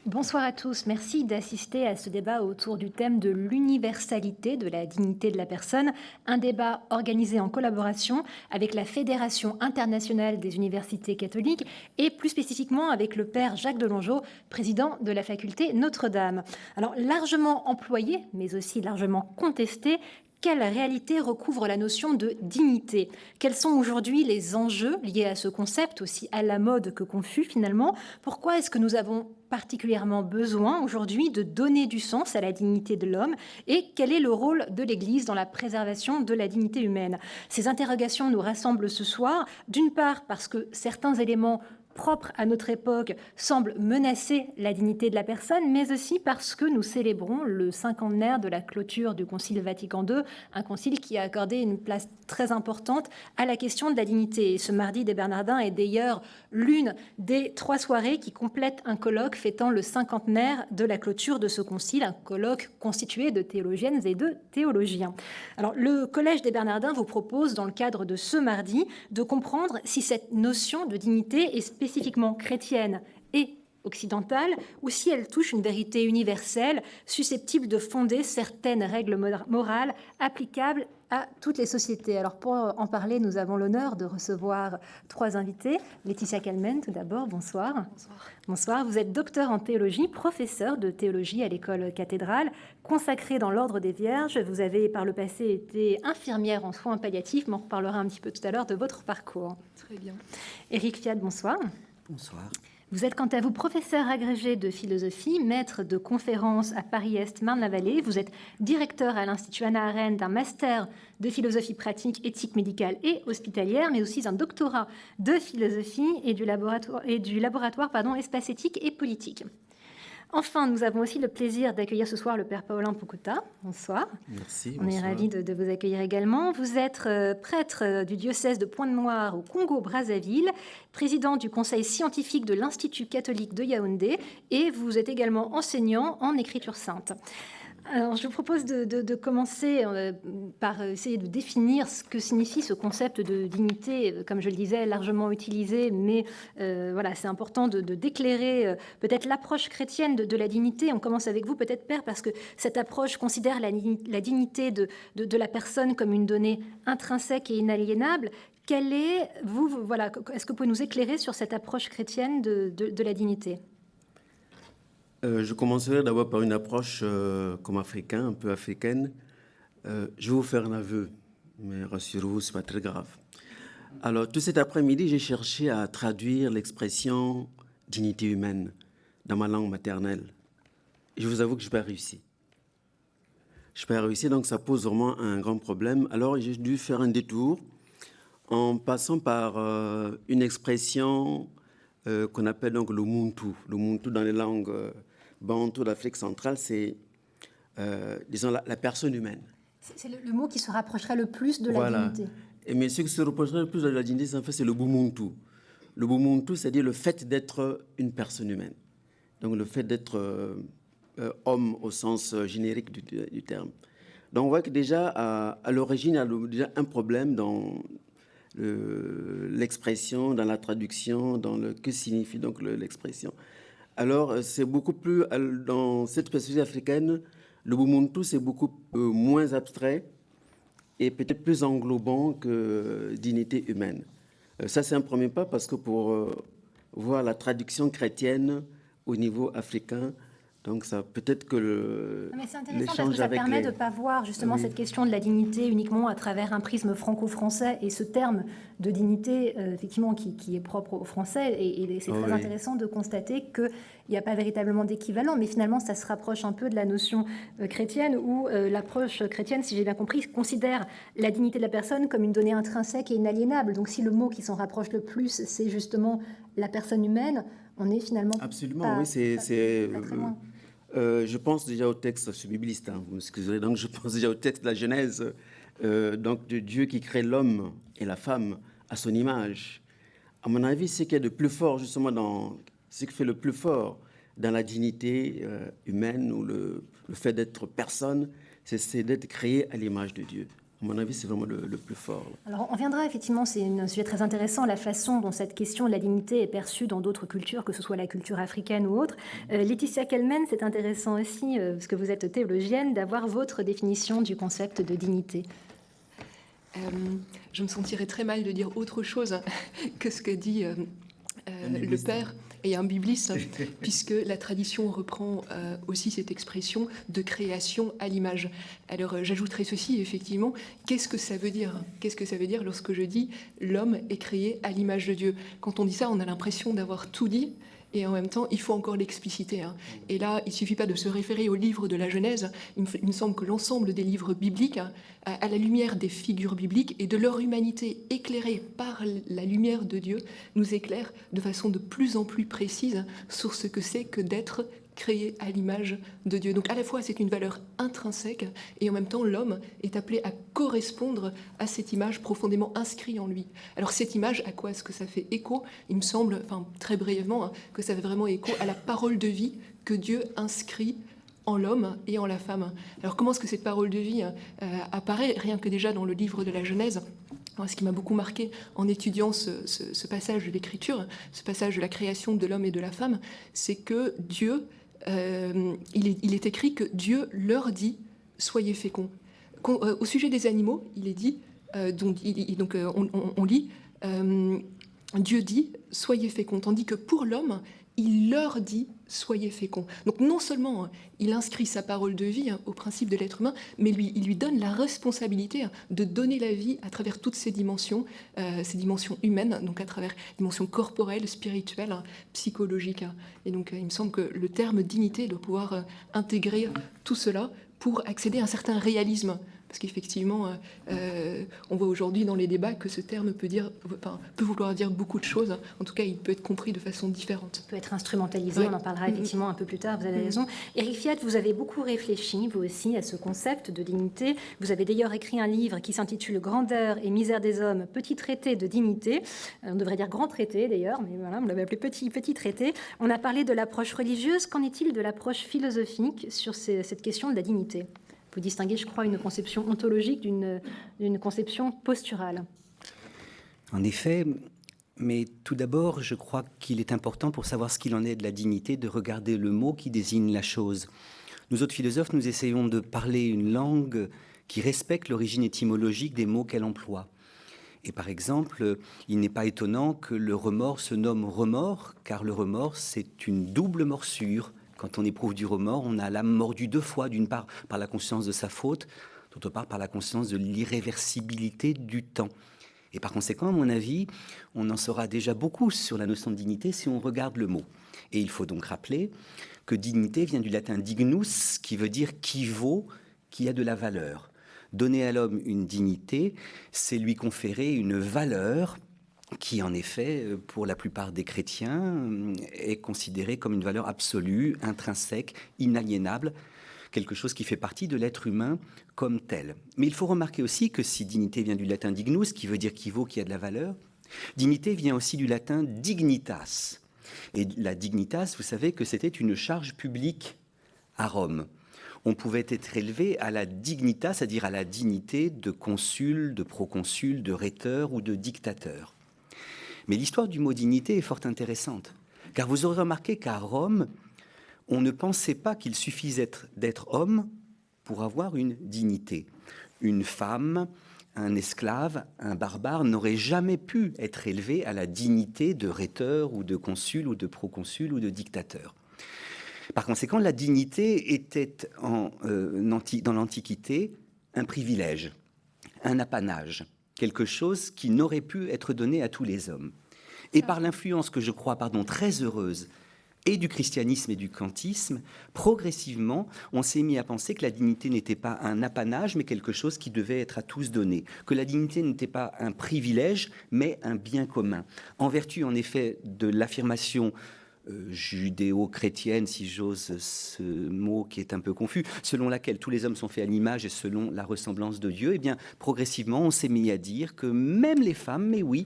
Bonsoir à tous. Merci d'assister à ce débat autour du thème de l'universalité de la dignité de la personne. Un débat organisé en collaboration avec la Fédération internationale des universités catholiques et plus spécifiquement avec le père Jacques Delongeau, président de la faculté Notre-Dame. Alors, largement employé, mais aussi largement contesté, quelle réalité recouvre la notion de dignité? Quels sont aujourd'hui les enjeux liés à ce concept, aussi à la mode que confus finalement? Pourquoi est-ce que nous avons particulièrement besoin aujourd'hui de donner du sens à la dignité de l'homme? Et quel est le rôle de l'Église dans la préservation de la dignité humaine? Ces interrogations nous rassemblent ce soir, d'une part parce que certains éléments propre à notre époque semble menacer la dignité de la personne, mais aussi parce que nous célébrons le cinquantenaire de la clôture du Concile Vatican II, un concile qui a accordé une place très importante à la question de la dignité. Et ce mardi des Bernardins est d'ailleurs l'une des 3 soirées qui complètent un colloque fêtant le cinquantenaire de la clôture de ce concile, un colloque constitué de théologiennes et de théologiens. Alors, le Collège des Bernardins vous propose, dans le cadre de ce mardi, de comprendre si cette notion de dignité est spécifiquement chrétienne et occidentale, ou si elle touche une vérité universelle susceptible de fonder certaines règles morales applicables à toutes les sociétés. Alors pour en parler, nous avons l'honneur de recevoir 3 invités. Laetitia Calmen, tout d'abord, bonsoir. Bonsoir. Bonsoir, vous êtes docteur en théologie, professeur de théologie à l'école cathédrale, consacrée dans l'ordre des Vierges. Vous avez par le passé été infirmière en soins palliatifs, mais on reparlera un petit peu tout à l'heure de votre parcours. Très bien. Éric Fiat, bonsoir. Bonsoir. Vous êtes quant à vous professeur agrégé de philosophie, maître de conférences à Paris-Est, Marne-la-Vallée. Vous êtes directeur à l'Institut Hannah Arendt d'un master de philosophie pratique, éthique médicale et hospitalière, mais aussi un doctorat de philosophie et du laboratoire espace éthique et politique. Enfin, nous avons aussi le plaisir d'accueillir ce soir le père Paulin Pukuta. Bonsoir. Merci. On est ravis de vous accueillir également. Vous êtes prêtre du diocèse de Pointe-Noire au Congo-Brazzaville, président du conseil scientifique de l'Institut catholique de Yaoundé et vous êtes également enseignant en écriture sainte. Alors, je vous propose de commencer par essayer de définir ce que signifie ce concept de dignité, comme je le disais, largement utilisé, mais voilà, c'est important de d'éclairer peut-être l'approche chrétienne de la dignité. On commence avec vous, peut-être, Père, parce que cette approche considère la dignité de la personne comme une donnée intrinsèque et inaliénable. Quelle est, voilà, est-ce que vous pouvez nous éclairer sur cette approche chrétienne de la dignité ? Je commencerai d'abord par une approche comme africain, un peu africaine. Je vais vous faire un aveu, mais rassurez-vous, ce n'est pas très grave. Alors, tout cet après-midi, j'ai cherché à traduire l'expression « dignité humaine » dans ma langue maternelle. Et je vous avoue que je n'ai pas réussi. Je n'ai pas réussi, donc ça pose vraiment un grand problème. Alors, j'ai dû faire un détour en passant par une expression qu'on appelle donc le muntu. Le muntu dans les langues bantou d'Afrique centrale, c'est, disons, la personne humaine. C'est le mot qui se rapprocherait le plus de voilà. La dignité. Mais ce qui se rapprocherait le plus de la dignité, en fait, c'est le bumuntu. Le bumuntu, c'est-à-dire le fait d'être une personne humaine. Donc le fait d'être homme au sens générique du terme. Donc on voit que déjà, à l'origine, il y a déjà un problème dans l'expression, dans la traduction, dans le que signifie donc l'expression. Alors, c'est beaucoup plus, dans cette perspective africaine, le bumuntu, c'est beaucoup moins abstrait et peut-être plus englobant que dignité humaine. Ça, c'est un premier pas parce que pour voir la traduction au niveau africain, donc ça peut-être que mais c'est intéressant parce que ça permet de ne pas voir justement cette question de la dignité uniquement à travers un prisme franco-français et ce terme de dignité effectivement qui est propre aux Français et c'est très intéressant de constater qu'il n'y a pas véritablement d'équivalent, mais finalement ça se rapproche un peu de la notion chrétienne où l'approche chrétienne, si j'ai bien compris, considère la dignité de la personne comme une donnée intrinsèque et inaliénable. Donc si le mot qui s'en rapproche le plus, c'est justement la personne humaine, on est finalement absolument, oui, c'est très loin. Je pense déjà au texte, je suis bibliste, hein, vous m'excuserez, donc je pense déjà au texte de la Genèse, donc de Dieu qui crée l'homme et la femme à son image. À mon avis, ce qui est de plus fort, justement, ce qui fait le plus fort dans la dignité humaine ou le fait d'être personne, c'est d'être créé à l'image de Dieu. À mon avis, c'est vraiment le plus fort. Alors, on viendra effectivement, c'est un sujet très intéressant, la façon dont cette question de la dignité est perçue dans d'autres cultures, que ce soit la culture africaine ou autre. Laetitia Kelman, c'est intéressant aussi, parce que vous êtes théologienne, d'avoir votre définition du concept de dignité. Je me sentirais très mal de dire autre chose que ce que dit le Père et un bibliste, puisque la tradition reprend aussi cette expression de création à l'image. Alors j'ajouterai ceci, effectivement, qu'est-ce que ça veut dire ? Qu'est-ce que ça veut dire lorsque je dis l'homme est créé à l'image de Dieu ? Quand on dit ça, on a l'impression d'avoir tout dit, et en même temps, il faut encore l'expliciter. Et là, il ne suffit pas de se référer au livre de la Genèse. Il me semble que l'ensemble des livres bibliques, à la lumière des figures bibliques et de leur humanité éclairée par la lumière de Dieu, nous éclaire de façon de plus en plus précise sur ce que c'est que d'être créé à l'image de Dieu. Donc à la fois c'est une valeur intrinsèque et en même temps l'homme est appelé à correspondre à cette image profondément inscrite en lui. Alors cette image, à quoi est-ce que ça fait écho ? Il me semble, très brièvement, que ça fait vraiment écho à la parole de vie que Dieu inscrit en l'homme et en la femme. Alors comment est-ce que cette parole de vie apparaît ? Rien que déjà dans le livre de la Genèse. Ce qui m'a beaucoup marqué en étudiant ce passage de l'Écriture, ce passage de la création de l'homme et de la femme, c'est que Dieu, il est écrit que Dieu leur dit « soyez féconds ». Au sujet des animaux, il est dit, on lit « Dieu dit « soyez féconds », tandis que pour l'homme, il leur dit « soyez féconds ». Donc non seulement il inscrit sa parole de vie au principe de l'être humain, mais il lui donne la responsabilité de donner la vie à travers toutes ces dimensions humaines, donc à travers les dimensions corporelles, spirituelles, psychologiques. Et donc il me semble que le terme dignité doit pouvoir intégrer tout cela pour accéder à un certain réalisme. Parce qu'effectivement, on voit aujourd'hui dans les débats que ce terme peut vouloir dire beaucoup de choses. En tout cas, il peut être compris de façon différente. Il peut être instrumentalisé, ouais. On en parlera effectivement un peu plus tard, vous avez raison. Éric Fiat, vous avez beaucoup réfléchi, vous aussi, à ce concept de dignité. Vous avez d'ailleurs écrit un livre qui s'intitule « Grandeur et misère des hommes, petit traité de dignité ». On devrait dire grand traité d'ailleurs, mais voilà, on l'avait appelé petit traité. On a parlé de l'approche religieuse. Qu'en est-il de l'approche philosophique sur cette question de la dignité ? Vous distinguez, je crois, une conception ontologique d'une conception posturale. En effet, mais tout d'abord, je crois qu'il est important pour savoir ce qu'il en est de la dignité de regarder le mot qui désigne la chose. Nous autres philosophes, nous essayons de parler une langue qui respecte l'origine étymologique des mots qu'elle emploie. Et par exemple, il n'est pas étonnant que le remords se nomme remords, car le remords, c'est une double morsure. Quand on éprouve du remords, on a l'âme mordue deux fois, d'une part par la conscience de sa faute, d'autre part par la conscience de l'irréversibilité du temps. Et par conséquent, à mon avis, on en saura déjà beaucoup sur la notion de dignité si on regarde le mot. Et il faut donc rappeler que dignité vient du latin dignus, qui veut dire qui vaut, qui a de la valeur. Donner à l'homme une dignité, c'est lui conférer une valeur qui, en effet, pour la plupart des chrétiens, est considérée comme une valeur absolue, intrinsèque, inaliénable, quelque chose qui fait partie de l'être humain comme tel. Mais il faut remarquer aussi que si dignité vient du latin dignus, qui veut dire qui vaut, qui a de la valeur, dignité vient aussi du latin dignitas. Et la dignitas, vous savez que c'était une charge publique à Rome. On pouvait être élevé à la dignitas, c'est-à-dire à la dignité de consul, de proconsul, de rhéteur ou de dictateur. Mais l'histoire du mot dignité est fort intéressante, car vous aurez remarqué qu'à Rome, on ne pensait pas qu'il suffisait d'être homme pour avoir une dignité. Une femme, un esclave, un barbare n'auraient jamais pu être élevés à la dignité de rhéteur ou de consul ou de proconsul ou de dictateur. Par conséquent, la dignité était dans l'Antiquité un privilège, un apanage, quelque chose qui n'aurait pu être donné à tous les hommes. Et par l'influence que je crois, très heureuse, et du christianisme et du kantisme, progressivement, on s'est mis à penser que la dignité n'était pas un apanage, mais quelque chose qui devait être à tous donné, que la dignité n'était pas un privilège, mais un bien commun. En vertu, en effet, de l'affirmation judéo-chrétienne, si j'ose ce mot qui est un peu confus, selon laquelle tous les hommes sont faits à l'image et selon la ressemblance de Dieu, eh bien, progressivement, on s'est mis à dire que même les femmes, mais oui,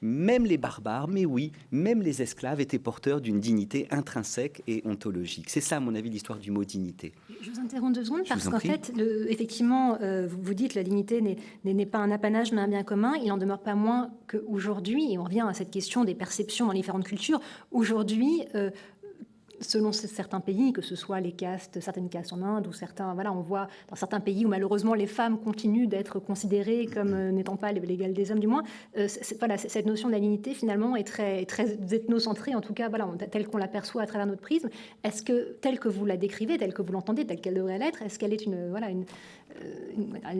même les barbares, mais oui, même les esclaves étaient porteurs d'une dignité intrinsèque et ontologique. C'est ça, à mon avis, l'histoire du mot dignité. Je vous interromps 2 secondes parce qu'en prie. fait, effectivement, vous dites que la dignité n'est pas un apanage mais un bien commun. Il n'en demeure pas moins qu'aujourd'hui, et on revient à cette question des perceptions dans différentes cultures, aujourd'hui, selon certains pays, que ce soit les castes, certaines castes en Inde ou certains, voilà, on voit dans certains pays où malheureusement les femmes continuent d'être considérées comme n'étant pas l'égal des hommes, du moins. Voilà, cette notion de la dignité finalement est très, très ethnocentrée, en tout cas, voilà, telle qu'on l'aperçoit à travers notre prisme. Est-ce que, telle que vous la décrivez, telle que vous l'entendez, telle qu'elle devrait l'être, est-ce qu'elle est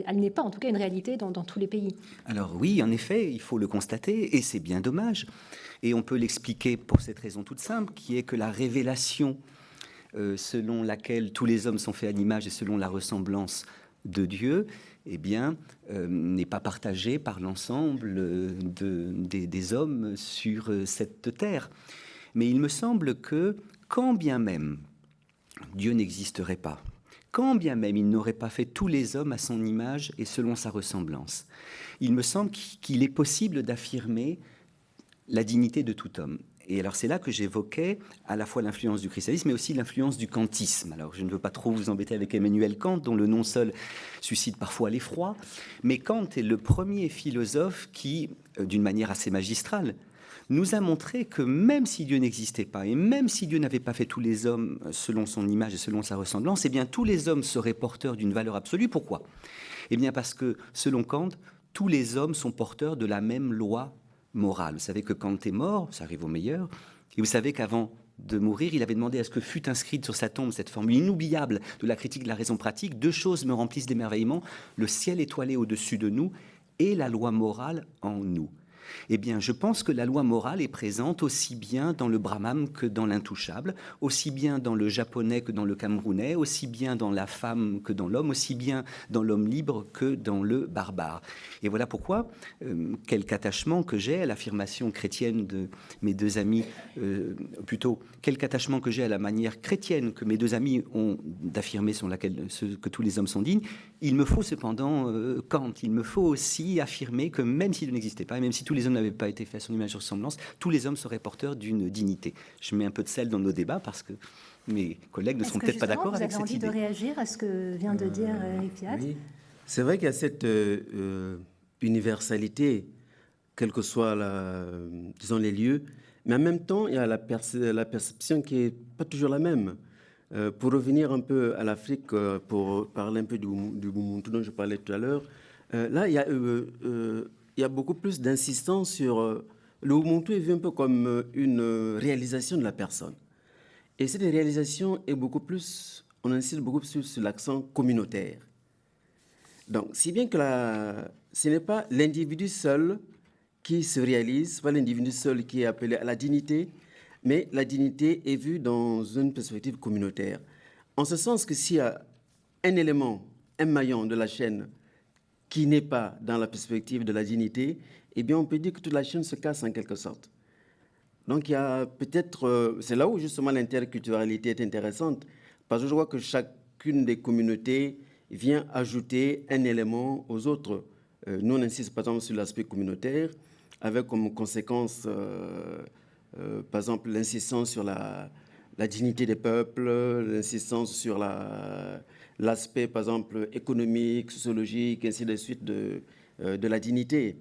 elle n'est pas en tout cas une réalité dans tous les pays? Alors oui, en effet, il faut le constater, et c'est bien dommage. Et on peut l'expliquer pour cette raison toute simple, qui est que la révélation selon laquelle tous les hommes sont faits à l'image et selon la ressemblance de Dieu, eh bien, n'est pas partagée par l'ensemble des hommes sur cette terre. Mais il me semble que, quand bien même Dieu n'existerait pas, quand bien même il n'aurait pas fait tous les hommes à son image et selon sa ressemblance, il me semble qu'il est possible d'affirmer la dignité de tout homme. Et alors c'est là que j'évoquais à la fois l'influence du christianisme mais aussi l'influence du kantisme. Alors je ne veux pas trop vous embêter avec Emmanuel Kant, dont le nom seul suscite parfois l'effroi, mais Kant est le premier philosophe qui, d'une manière assez magistrale, nous a montré que même si Dieu n'existait pas, et même si Dieu n'avait pas fait tous les hommes selon son image et selon sa ressemblance, eh bien tous les hommes seraient porteurs d'une valeur absolue. Pourquoi ? Eh bien parce que, selon Kant, tous les hommes sont porteurs de la même loi morale. Vous savez que Kant est mort, ça arrive au meilleur, et vous savez qu'avant de mourir, il avait demandé à ce que fût inscrite sur sa tombe cette formule inoubliable de la critique de la raison pratique: 2 choses me remplissent d'émerveillement, le ciel étoilé au-dessus de nous et la loi morale en nous. Eh bien, je pense que la loi morale est présente aussi bien dans le brahman que dans l'intouchable, aussi bien dans le japonais que dans le camerounais, aussi bien dans la femme que dans l'homme, aussi bien dans l'homme libre que dans le barbare. Et voilà pourquoi, quelque attachement que j'ai à l'affirmation chrétienne de mes 2 amis, plutôt, quelque attachement que j'ai à la manière chrétienne que mes 2 amis ont d'affirmer sur laquelle que tous les hommes sont dignes, il me faut cependant Kant, il me faut aussi affirmer que même s'il n'existait pas, et même si tous les hommes n'avaient pas été faits à son image et ressemblance, tous les hommes seraient porteurs d'une dignité. Je mets un peu de sel dans nos débats parce que mes collègues ne seront peut-être pas d'accord avec cette idée. Vous avez envie de réagir à ce que vient de dire Eric Piat? Oui. C'est vrai qu'il y a cette universalité, quels que soient disons, les lieux, mais en même temps, il y a la perception qui n'est pas toujours la même. Pour revenir un peu à l'Afrique, pour parler un peu du Ubuntu dont je parlais tout à l'heure, là, il y a beaucoup plus d'insistance sur... le Ubuntu est vu un peu comme une réalisation de la personne. Et cette réalisation est beaucoup plus... On insiste beaucoup plus sur l'accent communautaire. Donc, si bien que ce n'est pas l'individu seul qui se réalise, pas l'individu seul qui est appelé à la dignité, mais la dignité est vue dans une perspective communautaire. En ce sens que s'il y a un élément, un maillon de la chaîne qui n'est pas dans la perspective de la dignité, eh bien on peut dire que toute la chaîne se casse en quelque sorte. Donc il y a peut-être... c'est là où justement l'interculturalité est intéressante, parce que je vois que chacune des communautés vient ajouter un élément aux autres. Nous, on insiste par exemple sur l'aspect communautaire, avec comme conséquence... par exemple, l'insistance sur la dignité des peuples, l'insistance sur l'aspect, par exemple, économique, sociologique, ainsi de suite, de la dignité.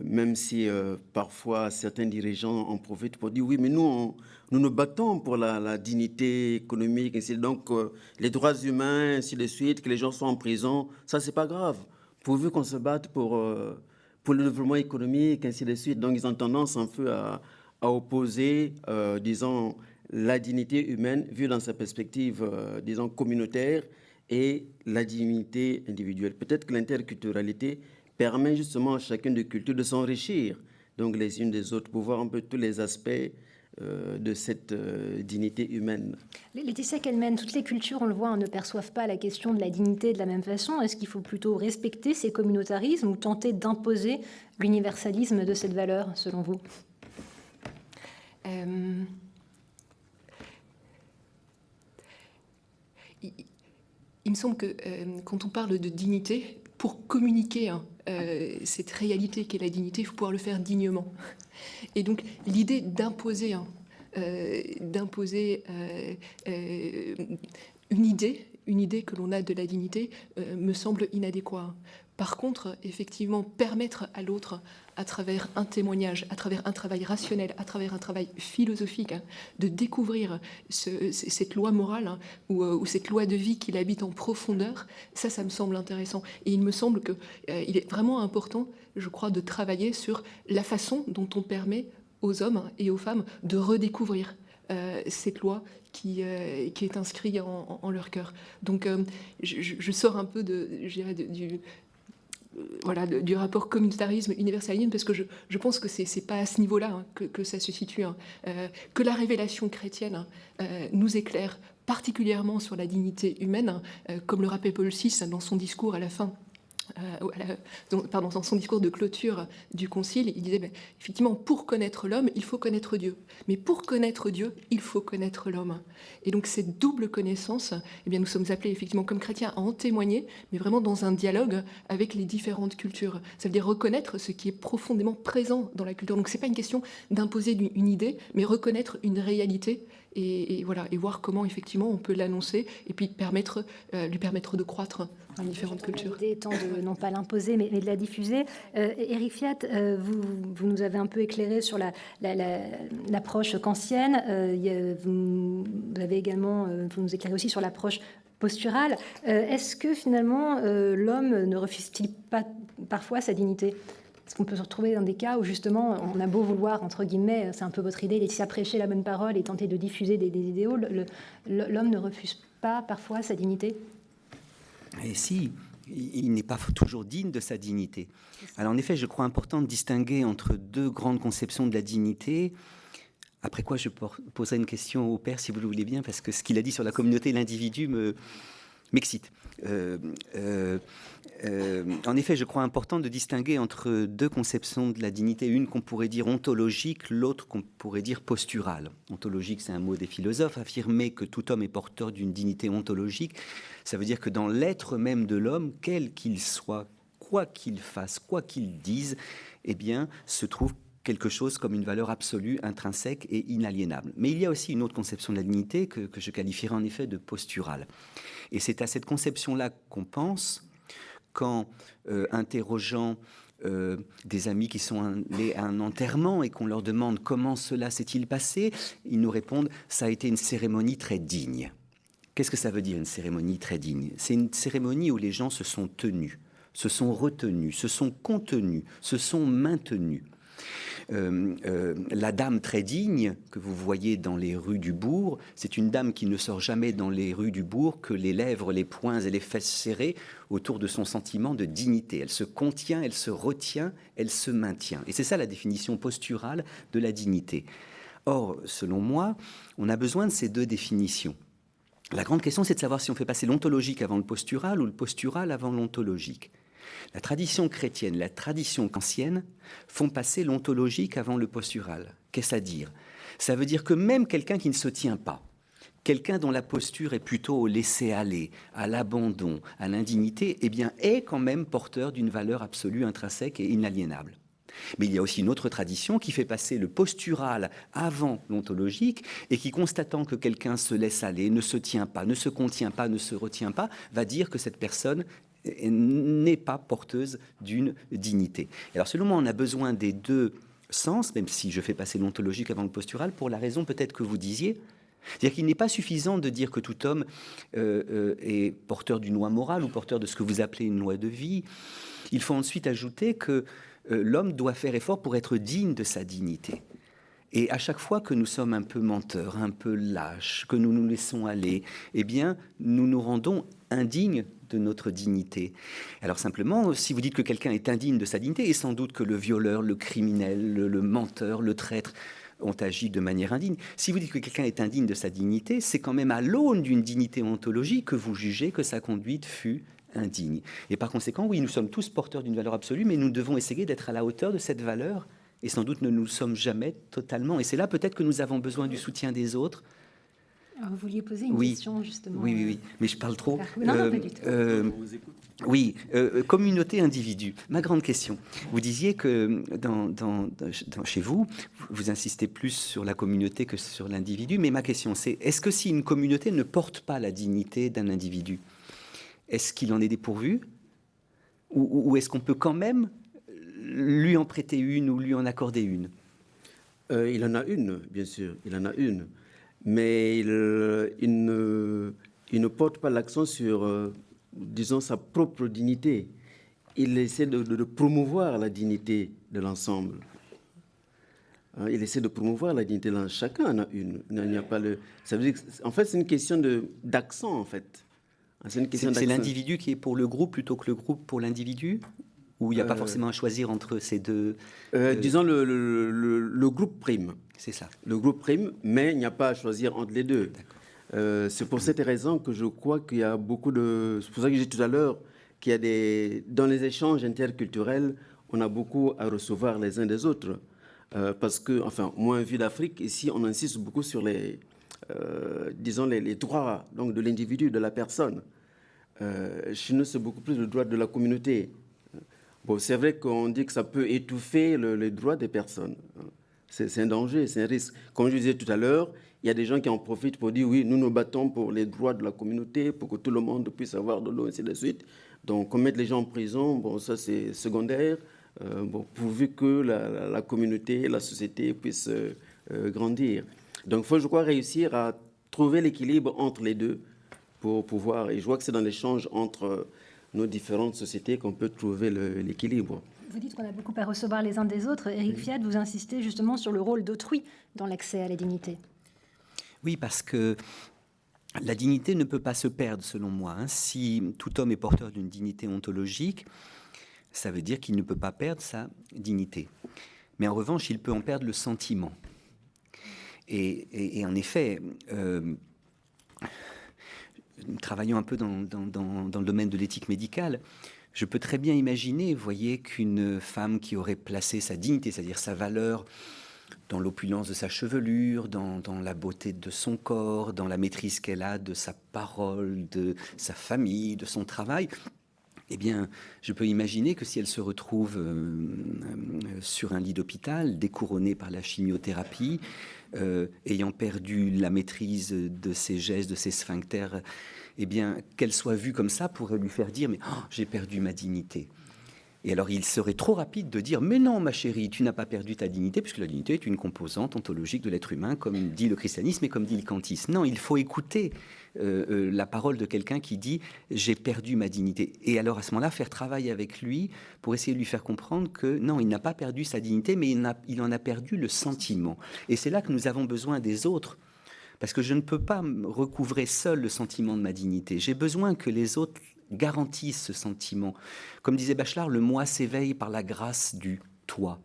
Même si parfois certains dirigeants en profitent pour dire oui, mais nous nous battons pour la dignité économique, ainsi donc les droits humains, ainsi de suite, que les gens soient en prison, ça c'est pas grave, pourvu qu'on se batte pour le développement économique, ainsi de suite. Donc ils ont tendance un peu à opposer, disons, la dignité humaine vue dans sa perspective, disons, communautaire et la dignité individuelle. Peut-être que l'interculturalité permet justement à chacune des cultures de s'enrichir, donc les unes des autres, pour voir un peu tous les aspects de cette dignité humaine. Laetitia Kelmen, toutes les cultures, on le voit, ne perçoivent pas la question de la dignité de la même façon. Est-ce qu'il faut plutôt respecter ces communautarismes ou tenter d'imposer l'universalisme de cette valeur, selon vous ? Il me semble que quand on parle de dignité, pour communiquer cette réalité qu'est la dignité, il faut pouvoir le faire dignement. Et donc l'idée d'imposer une idée que l'on a de la dignité me semble inadéquat. Par contre, effectivement, permettre à l'autre, à travers un témoignage, à travers un travail rationnel, à travers un travail philosophique, de découvrir cette loi morale ou cette loi de vie qu'il habite en profondeur, ça me semble intéressant. Et il me semble qu'il est vraiment important, je crois, de travailler sur la façon dont on permet aux hommes et aux femmes de redécouvrir cette loi qui est inscrite en leur cœur. Donc je sors un peu du rapport communautarisme-universalisme, parce que je pense que c'est pas à ce niveau-là que ça se situe. Que la révélation chrétienne nous éclaire particulièrement sur la dignité humaine, comme le rappelait Paul VI dans son discours à la fin. Dans son discours de clôture du Concile, il disait effectivement, pour connaître l'homme, il faut connaître Dieu. Mais pour connaître Dieu, il faut connaître l'homme. Et donc cette double connaissance, eh bien, nous sommes appelés effectivement comme chrétiens à en témoigner, mais vraiment dans un dialogue avec les différentes cultures. Ça veut dire reconnaître ce qui est profondément présent dans la culture. Donc c'est pas une question d'imposer une idée, mais reconnaître une réalité. Et voir comment effectivement on peut l'annoncer et puis lui permettre de croître dans les différentes cultures. L'idée étant de non pas l'imposer mais de la diffuser. Éric Fiat, vous nous avez un peu éclairé sur l'approche kantienne. Vous avez également, vous nous éclairez aussi sur l'approche posturale. Est-ce que finalement l'homme ne refuse-t-il pas parfois sa dignité ? Est-ce qu'on peut se retrouver dans des cas où justement on a beau vouloir, entre guillemets, c'est un peu votre idée, Laetitia, prêcher la bonne parole et tenter de diffuser des idéaux, l'homme ne refuse pas parfois sa dignité ? Et si, il n'est pas toujours digne de sa dignité. Alors en effet, je crois important de distinguer entre deux grandes conceptions de la dignité. Après quoi, je poserai une question au père, si vous le voulez bien, parce que ce qu'il a dit sur la communauté et l'individu m'excite. En effet, je crois important de distinguer entre deux conceptions de la dignité, une qu'on pourrait dire ontologique, l'autre qu'on pourrait dire posturale. Ontologique, c'est un mot des philosophes. Affirmer que tout homme est porteur d'une dignité ontologique, ça veut dire que dans l'être même de l'homme, quel qu'il soit, quoi qu'il fasse, quoi qu'il dise, eh bien, se trouve quelque chose comme une valeur absolue, intrinsèque et inaliénable. Mais il y a aussi une autre conception de la dignité que je qualifierais en effet de posturale. Et c'est à cette conception-là qu'on pense quand, interrogeant des amis qui sont allés à un enterrement et qu'on leur demande comment cela s'est-il passé, ils nous répondent « ça a été une cérémonie très digne ». Qu'est-ce que ça veut dire une cérémonie très digne ? C'est une cérémonie où les gens se sont tenus, se sont retenus, se sont contenus, se sont maintenus. La dame très digne que vous voyez dans les rues du bourg, c'est une dame qui ne sort jamais dans les rues du bourg que les lèvres, les poings et les fesses serrées autour de son sentiment de dignité. Elle se contient, elle se retient, elle se maintient. Et c'est ça la définition posturale de la dignité. Or, selon moi, on a besoin de ces deux définitions. La grande question, c'est de savoir si on fait passer l'ontologique avant le postural ou le postural avant l'ontologique. La tradition chrétienne, la tradition kantienne font passer l'ontologique avant le postural. Qu'est-ce à dire ? Ça veut dire que même quelqu'un qui ne se tient pas, quelqu'un dont la posture est plutôt au laisser-aller, à l'abandon, à l'indignité, eh bien, est quand même porteur d'une valeur absolue, intrinsèque et inaliénable. Mais il y a aussi une autre tradition qui fait passer le postural avant l'ontologique et qui, constatant que quelqu'un se laisse aller, ne se tient pas, ne se contient pas, ne se retient pas, va dire que cette personne n'est pas porteuse d'une dignité. Alors selon moi, on a besoin des deux sens, même si je fais passer l'ontologique avant le postural, pour la raison peut-être que vous disiez. C'est-à-dire qu'il n'est pas suffisant de dire que tout homme est porteur d'une loi morale ou porteur de ce que vous appelez une loi de vie. Il faut ensuite ajouter que l'homme doit faire effort pour être digne de sa dignité. Et à chaque fois que nous sommes un peu menteurs, un peu lâches, que nous nous laissons aller, eh bien, nous nous rendons indignes de notre dignité. Alors simplement, si vous dites que quelqu'un est indigne de sa dignité, et sans doute que le violeur, le criminel, le menteur, le traître ont agi de manière indigne. Si vous dites que quelqu'un est indigne de sa dignité, c'est quand même à l'aune d'une dignité ontologique que vous jugez que sa conduite fut indigne. Et par conséquent, oui, nous sommes tous porteurs d'une valeur absolue, mais nous devons essayer d'être à la hauteur de cette valeur. Et sans doute ne nous le sommes jamais totalement. Et c'est là peut-être que nous avons besoin du soutien des autres. vous vouliez poser une question, justement. Oui, mais je parle trop. Non, pas du tout. Oui, communauté, individu. Ma grande question. Vous disiez que chez vous, vous insistez plus sur la communauté que sur l'individu, mais ma question c'est, est-ce que si une communauté ne porte pas la dignité d'un individu, est-ce qu'il en est dépourvu ? Ou est-ce qu'on peut quand même lui en prêter une ou lui en accorder une ? Il en a une, bien sûr, il en a une. Mais il ne porte pas l'accent sur, disons, sa propre dignité. Il essaie de promouvoir la dignité de l'ensemble. Il essaie de promouvoir la dignité de l'ensemble. Chacun en a une. Il n'y a pas le... Ça veut dire que, en fait, c'est une question d'accent, en fait. C'est l'individu qui est pour le groupe plutôt que le groupe pour l'individu ? Ou il n'y a pas forcément à choisir entre ces deux Disons, le groupe prime. C'est ça. Le groupe prime, mais il n'y a pas à choisir entre les deux. C'est pour cette raison que je crois qu'il y a beaucoup de... C'est pour ça que j'ai dit tout à l'heure qu'il y a dans les échanges interculturels, on a beaucoup à recevoir les uns des autres. Parce que, enfin, moi, vu d'Afrique, ici, on insiste beaucoup sur les droits donc, de l'individu, de la personne. Chez nous, c'est beaucoup plus le droit de la communauté. Bon, c'est vrai qu'on dit que ça peut étouffer les droits des personnes. C'est un danger, c'est un risque. Comme je disais tout à l'heure, il y a des gens qui en profitent pour dire oui, nous nous battons pour les droits de la communauté, pour que tout le monde puisse avoir de l'eau, et ainsi de suite. Donc, mettre les gens en prison, bon, ça c'est secondaire, pourvu que la communauté, la société puisse grandir. Donc, il faut, je crois, réussir à trouver l'équilibre entre les deux pour pouvoir. Et je vois que c'est dans l'échange entre nos différentes sociétés qu'on peut trouver l'équilibre. Vous dites qu'on a beaucoup à recevoir les uns des autres. Éric Fiat, vous insistez justement sur le rôle d'autrui dans l'accès à la dignité. Oui, parce que la dignité ne peut pas se perdre, selon moi. Si tout homme est porteur d'une dignité ontologique, ça veut dire qu'il ne peut pas perdre sa dignité. Mais en revanche, il peut en perdre le sentiment. Et en effet... travaillant un peu dans le domaine de l'éthique médicale, je peux très bien imaginer, vous voyez, qu'une femme qui aurait placé sa dignité, c'est-à-dire sa valeur, dans l'opulence de sa chevelure, dans la beauté de son corps, dans la maîtrise qu'elle a de sa parole, de sa famille, de son travail, eh bien, je peux imaginer que si elle se retrouve sur un lit d'hôpital, découronnée par la chimiothérapie, ayant perdu la maîtrise de ses gestes, de ses sphincters, eh bien, qu'elle soit vue comme ça pourrait lui faire dire « mais j'ai perdu ma dignité ». Et alors, il serait trop rapide de dire « mais non, ma chérie, tu n'as pas perdu ta dignité, puisque la dignité est une composante ontologique de l'être humain, comme dit le christianisme et comme dit le kantisme. » Non, il faut écouter la parole de quelqu'un qui dit « j'ai perdu ma dignité ». Et alors, à ce moment-là, faire travail avec lui pour essayer de lui faire comprendre que non, il n'a pas perdu sa dignité, mais il en a perdu le sentiment. Et c'est là que nous avons besoin des autres, parce que je ne peux pas recouvrer seul le sentiment de ma dignité. J'ai besoin que les autres garantissent ce sentiment. Comme disait Bachelard, le moi s'éveille par la grâce du toi.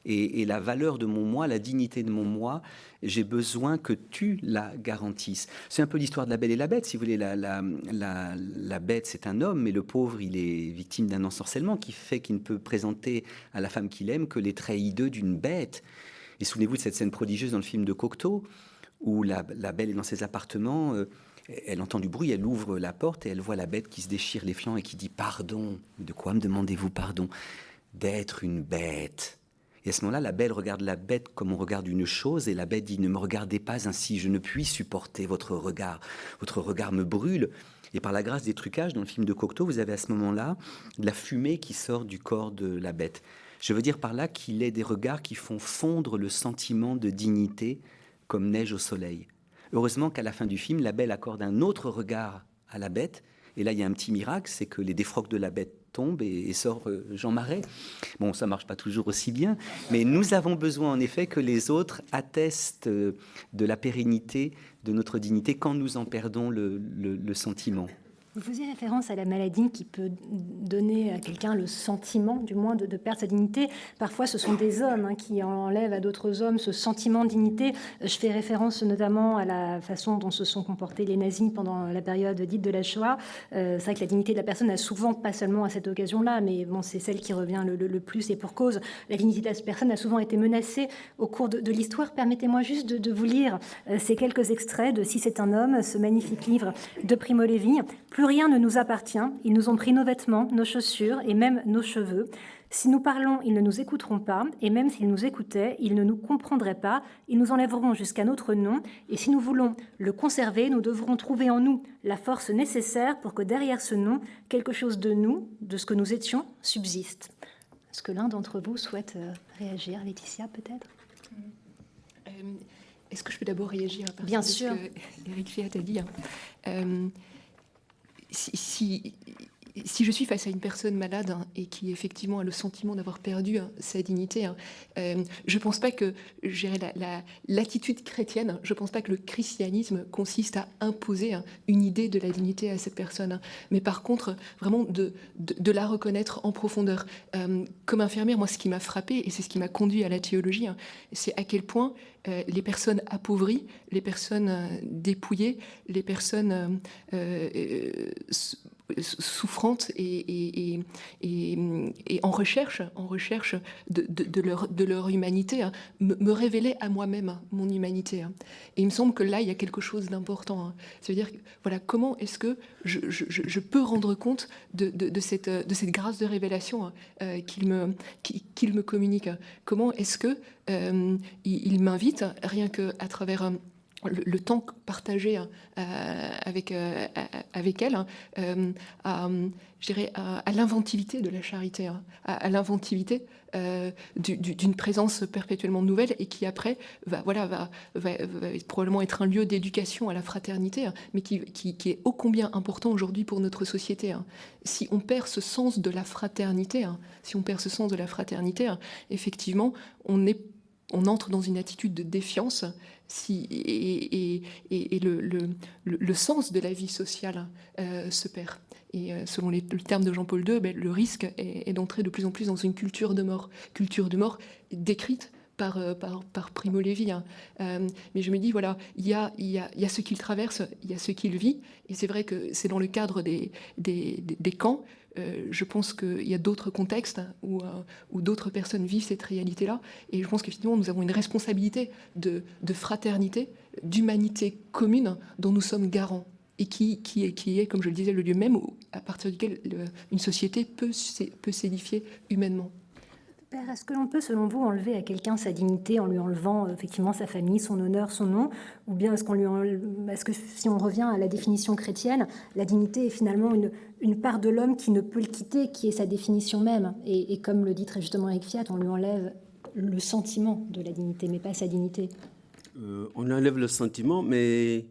Et la valeur de mon moi, la dignité de mon moi, j'ai besoin que tu la garantisses. C'est un peu l'histoire de la Belle et la Bête. Si vous voulez, la bête, c'est un homme, mais le pauvre, il est victime d'un ensorcellement qui fait qu'il ne peut présenter à la femme qu'il aime que les traits hideux d'une bête. Et souvenez-vous de cette scène prodigieuse dans le film de Cocteau, où la Belle est dans ses appartements, elle entend du bruit, elle ouvre la porte et elle voit la bête qui se déchire les flancs et qui dit « Pardon, de quoi me demandez-vous pardon ? D'être une bête ». Et à ce moment-là, la Belle regarde la bête comme on regarde une chose, et la bête dit « Ne me regardez pas ainsi, je ne puis supporter votre regard me brûle ». Et par la grâce des trucages, dans le film de Cocteau, vous avez à ce moment-là de la fumée qui sort du corps de la bête. Je veux dire par là qu'il est des regards qui font fondre le sentiment de dignité comme neige au soleil. Heureusement qu'à la fin du film, la Belle accorde un autre regard à la bête. Et là, il y a un petit miracle, c'est que les défroques de la bête tombent et sort Jean Marais. Bon, ça ne marche pas toujours aussi bien, mais nous avons besoin en effet que les autres attestent de la pérennité de notre dignité quand nous en perdons le sentiment. Vous faisiez référence à la maladie qui peut donner à quelqu'un le sentiment, du moins, de perdre sa dignité. Parfois, ce sont des hommes qui enlèvent à d'autres hommes ce sentiment de dignité. Je fais référence notamment à la façon dont se sont comportés les nazis pendant la période dite de la Shoah. C'est vrai que la dignité de la personne a souvent, pas seulement à cette occasion-là, mais bon, c'est celle qui revient le plus et pour cause. La dignité de la personne a souvent été menacée au cours de l'histoire. Permettez-moi juste de vous lire ces quelques extraits de « Si c'est un homme », ce magnifique livre de Primo Levi. Plus rien ne nous appartient. Ils nous ont pris nos vêtements, nos chaussures et même nos cheveux. Si nous parlons, ils ne nous écouteront pas. Et même s'ils nous écoutaient, ils ne nous comprendraient pas. Ils nous enlèveront jusqu'à notre nom. Et si nous voulons le conserver, nous devrons trouver en nous la force nécessaire pour que derrière ce nom, quelque chose de nous, de ce que nous étions, subsiste. Est-ce que l'un d'entre vous souhaite réagir? Laetitia, peut-être? Est-ce que je peux d'abord réagir à Bien partir sûr. de ce que Éric Fiat a dit si je suis face à une personne malade et qui effectivement a le sentiment d'avoir perdu sa dignité, je ne pense pas que l'attitude chrétienne, je ne pense pas que le christianisme consiste à imposer une idée de la dignité à cette personne, mais par contre vraiment de la reconnaître en profondeur. Comme infirmière, moi ce qui m'a frappée, et c'est ce qui m'a conduit à la théologie, c'est à quel point les personnes appauvries, les personnes dépouillées, les personnes souffrantes et en recherche de leur humanité, me révélaient à moi-même mon humanité. Et il me semble que là, il y a quelque chose d'important. C'est-à-dire, voilà, comment est-ce que je peux rendre compte de cette grâce de révélation qu'il me communique? Comment est-ce que il m'invite, rien qu'à travers le temps partagé avec elle, à l'inventivité de la charité, à l'inventivité d'une présence perpétuellement nouvelle et qui après va probablement être un lieu d'éducation à la fraternité, mais qui est ô combien important aujourd'hui pour notre société. Si on perd ce sens de la fraternité, effectivement, on entre dans une attitude de défiance et le sens de la vie sociale se perd. Et selon le terme de Jean-Paul II, le risque est d'entrer de plus en plus dans une culture de mort décrite par Primo Levi. Mais je me dis, voilà, il y a ce qu'il traverse, il y a ce qu'il vit, et c'est vrai que c'est dans le cadre des camps. Je pense qu'il y a d'autres contextes où d'autres personnes vivent cette réalité-là. Et je pense qu'effectivement, nous avons une responsabilité de fraternité, d'humanité commune dont nous sommes garants. Et qui est, comme je le disais, le lieu même à partir duquel une société peut s'édifier humainement. Père, est-ce que l'on peut, selon vous, enlever à quelqu'un sa dignité en lui enlevant effectivement sa famille, son honneur, son nom? Ou bien est-ce que si on revient à la définition chrétienne, la dignité est finalement une part de l'homme qui ne peut le quitter, qui est sa définition même? Et comme le dit très justement Éric Fiat, on lui enlève le sentiment de la dignité, mais pas sa dignité. On enlève le sentiment, mais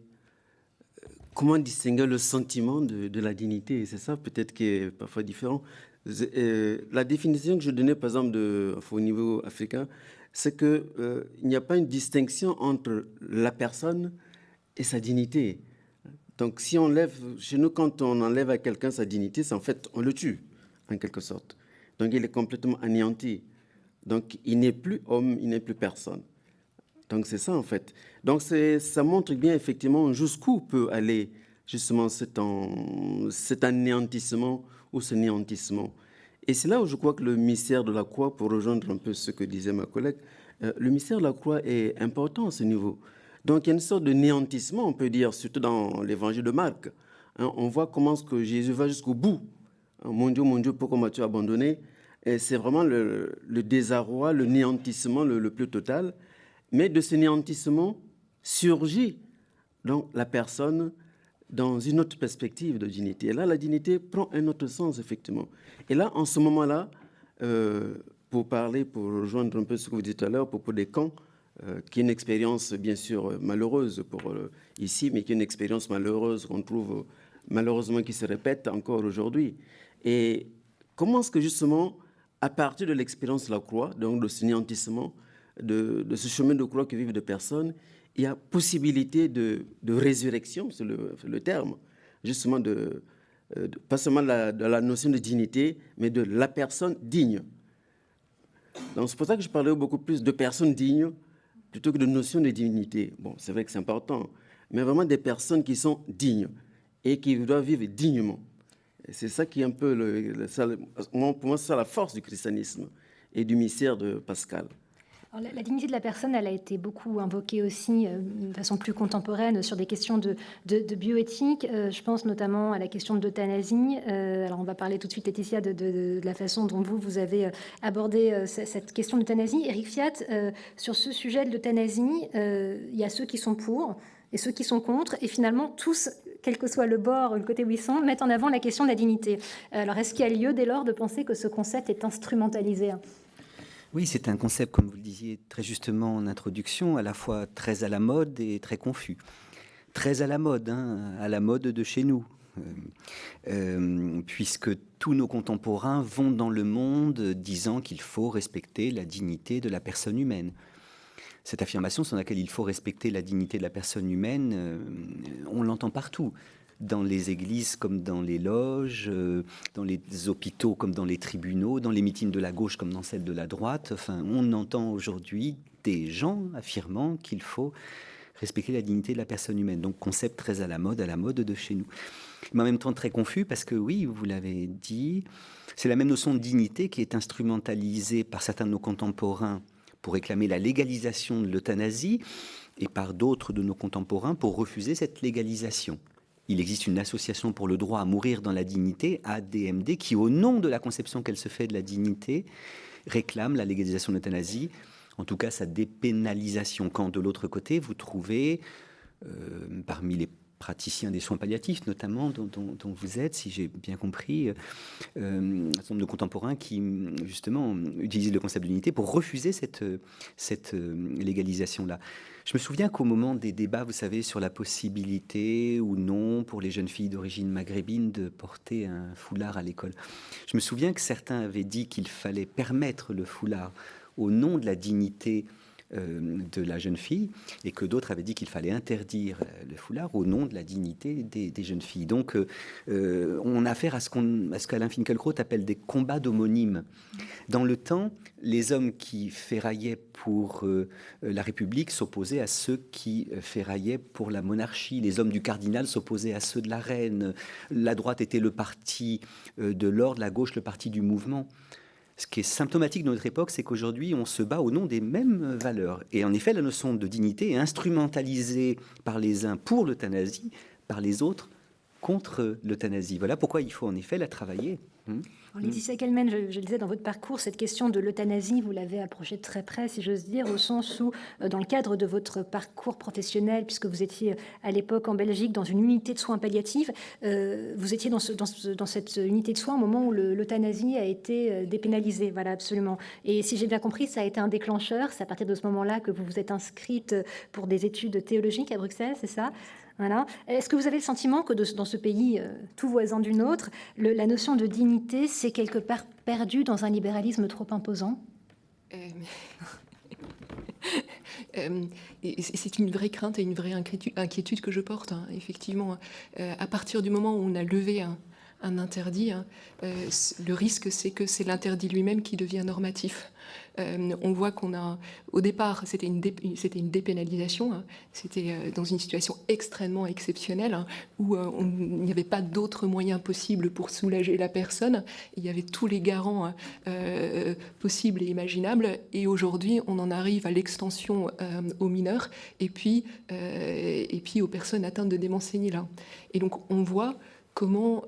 comment distinguer le sentiment de la dignité? C'est ça peut-être qui est parfois différent. La définition que je donnais, par exemple, au niveau africain, c'est qu'il n'y a pas une distinction entre la personne et sa dignité. Donc, si on enlève, chez nous, quand on enlève à quelqu'un sa dignité, c'est en fait, on le tue, en quelque sorte. Donc, il est complètement anéanti. Donc, il n'est plus homme, il n'est plus personne. Donc, c'est ça, en fait. Donc, ça montre bien, effectivement, jusqu'où peut aller, justement, cet anéantissement ou ce néantissement. Et c'est là où je crois que le mystère de la croix, pour rejoindre un peu ce que disait ma collègue, le mystère de la croix est important à ce niveau. Donc il y a une sorte de néantissement, on peut dire, surtout dans l'évangile de Marc. On voit comment que Jésus va jusqu'au bout. Mon Dieu, pourquoi m'as-tu abandonné? Et c'est vraiment le désarroi, le néantissement le plus total. Mais de ce néantissement surgit donc la personne dans une autre perspective de dignité. Et là, la dignité prend un autre sens, effectivement. Et là, en ce moment-là, pour rejoindre un peu ce que vous dites tout à l'heure, pour des camps, qui est une expérience, bien sûr, malheureuse ici, mais qui est une expérience malheureuse qu'on trouve, malheureusement, qui se répète encore aujourd'hui. Et comment est-ce que, justement, à partir de l'expérience de la croix, donc de ce néantissement, de ce chemin de croix que vivent des personnes, il y a possibilité de résurrection, c'est le terme, justement de pas seulement de la notion de dignité, mais de la personne digne. Donc c'est pour ça que je parlais beaucoup plus de personnes dignes plutôt que de notion de dignité. Bon, c'est vrai que c'est important, mais vraiment des personnes qui sont dignes et qui doivent vivre dignement. Et c'est ça qui est un peu, pour moi, c'est ça la force du christianisme et du mystère de Pascal. Alors, la dignité de la personne, elle a été beaucoup invoquée aussi de façon plus contemporaine sur des questions de bioéthique. Je pense notamment à la question de l'euthanasie. Alors on va parler tout de suite, Laetitia, de la façon dont vous avez abordé cette question d'euthanasie. Éric Fiat, sur ce sujet de l'euthanasie, il y a ceux qui sont pour et ceux qui sont contre, et finalement tous, quel que soit le bord, le côté où ils sont, mettent en avant la question de la dignité. Alors est-ce qu'il y a lieu dès lors de penser que ce concept est instrumentalisé ? Oui, c'est un concept, comme vous le disiez très justement en introduction, à la fois très à la mode et très confus. Très à la mode de chez nous, puisque tous nos contemporains vont dans le monde disant qu'il faut respecter la dignité de la personne humaine. Cette affirmation sur laquelle il faut respecter la dignité de la personne humaine, on l'entend partout. Dans les églises comme dans les loges, dans les hôpitaux comme dans les tribunaux, dans les meetings de la gauche comme dans celles de la droite. Enfin, on entend aujourd'hui des gens affirmant qu'il faut respecter la dignité de la personne humaine. Donc, concept très à la mode de chez nous. Mais en même temps très confus parce que, oui, vous l'avez dit, c'est la même notion de dignité qui est instrumentalisée par certains de nos contemporains pour réclamer la légalisation de l'euthanasie et par d'autres de nos contemporains pour refuser cette légalisation. Il existe une association pour le droit à mourir dans la dignité, ADMD, qui, au nom de la conception qu'elle se fait de la dignité, réclame la légalisation de l'euthanasie, en tout cas sa dépénalisation. Quand de l'autre côté, vous trouvez, parmi les praticiens des soins palliatifs, notamment, dont vous êtes, si j'ai bien compris, un certain nombre de contemporains qui, justement, utilisent le concept de dignité pour refuser cette légalisation-là. Je me souviens qu'au moment des débats, vous savez, sur la possibilité ou non pour les jeunes filles d'origine maghrébine de porter un foulard à l'école, je me souviens que certains avaient dit qu'il fallait permettre le foulard au nom de la dignité de la jeune fille, et que d'autres avaient dit qu'il fallait interdire le foulard au nom de la dignité des jeunes filles. Donc on a affaire à ce qu'Alain Finkielkraut appelle des combats d'homonymes. Dans le temps, les hommes qui ferraillaient pour la République s'opposaient à ceux qui ferraillaient pour la monarchie. Les hommes du cardinal s'opposaient à ceux de la reine. La droite était le parti de l'ordre, la gauche le parti du mouvement. Ce qui est symptomatique de notre époque, c'est qu'aujourd'hui, on se bat au nom des mêmes valeurs. Et en effet, la notion de dignité est instrumentalisée par les uns pour l'euthanasie, par les autres contre l'euthanasie. Voilà pourquoi il faut en effet la travailler. Laetitia Kelmen, je le disais, dans votre parcours, cette question de l'euthanasie, vous l'avez approchée de très près, si j'ose dire, au sens où, dans le cadre de votre parcours professionnel, puisque vous étiez à l'époque en Belgique dans une unité de soins palliatifs, vous étiez dans cette unité de soins au moment où l'euthanasie a été dépénalisée. Voilà, absolument. Et si j'ai bien compris, ça a été un déclencheur. C'est à partir de ce moment-là que vous vous êtes inscrite pour des études théologiques à Bruxelles, c'est ça ? Voilà. Est-ce que vous avez le sentiment que dans ce pays tout voisin du nôtre, la notion de dignité s'est quelque part perdue dans un libéralisme trop imposant ? C'est une vraie crainte et une vraie inquiétude que je porte, hein, effectivement. À partir du moment où on a levé un interdit, le risque, c'est que c'est l'interdit lui-même qui devient normatif. On voit qu'on a, au départ, c'était une dépénalisation, hein, c'était dans une situation extrêmement exceptionnelle, hein, où il n'y avait pas d'autres moyens possibles pour soulager la personne. Il y avait tous les garants possibles et imaginables, et aujourd'hui, on en arrive à l'extension aux mineurs, et puis aux personnes atteintes de démence sénile. Et donc, on voit comment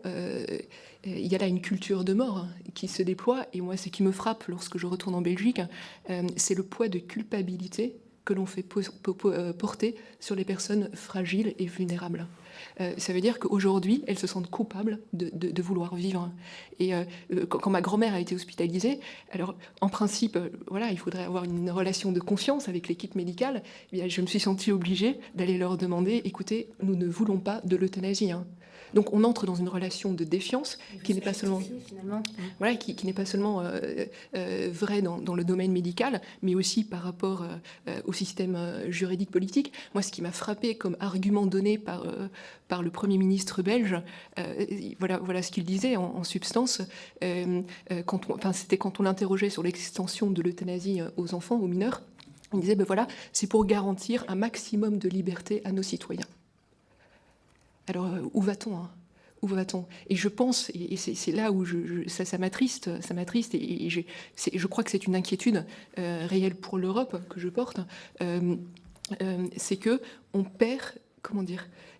il y a là une culture de mort qui se déploie. Et moi, ce qui me frappe lorsque je retourne en Belgique, c'est le poids de culpabilité que l'on fait porter sur les personnes fragiles et vulnérables. Ça veut dire qu'aujourd'hui, elles se sentent coupables de vouloir vivre. Et quand ma grand-mère a été hospitalisée, alors en principe, voilà, il faudrait avoir une relation de confiance avec l'équipe médicale. Eh bien, je me suis sentie obligée d'aller leur demander, écoutez, nous ne voulons pas de l'euthanasie. Donc on entre dans une relation de défiance qui n'est pas seulement, voilà, qui n'est pas seulement vraie dans le domaine médical, mais aussi par rapport au système juridique politique. Moi, ce qui m'a frappé comme argument donné par par le Premier ministre belge. Voilà ce qu'il disait en substance. C'était quand on l'interrogeait sur l'extension de l'euthanasie aux enfants, aux mineurs. Il disait, c'est pour garantir un maximum de liberté à nos citoyens. Alors, où va-t-on, hein ? Où va-t-on ? Et je pense, et c'est là où ça m'attriste, et je crois que c'est une inquiétude réelle pour l'Europe que je porte, c'est que on perd,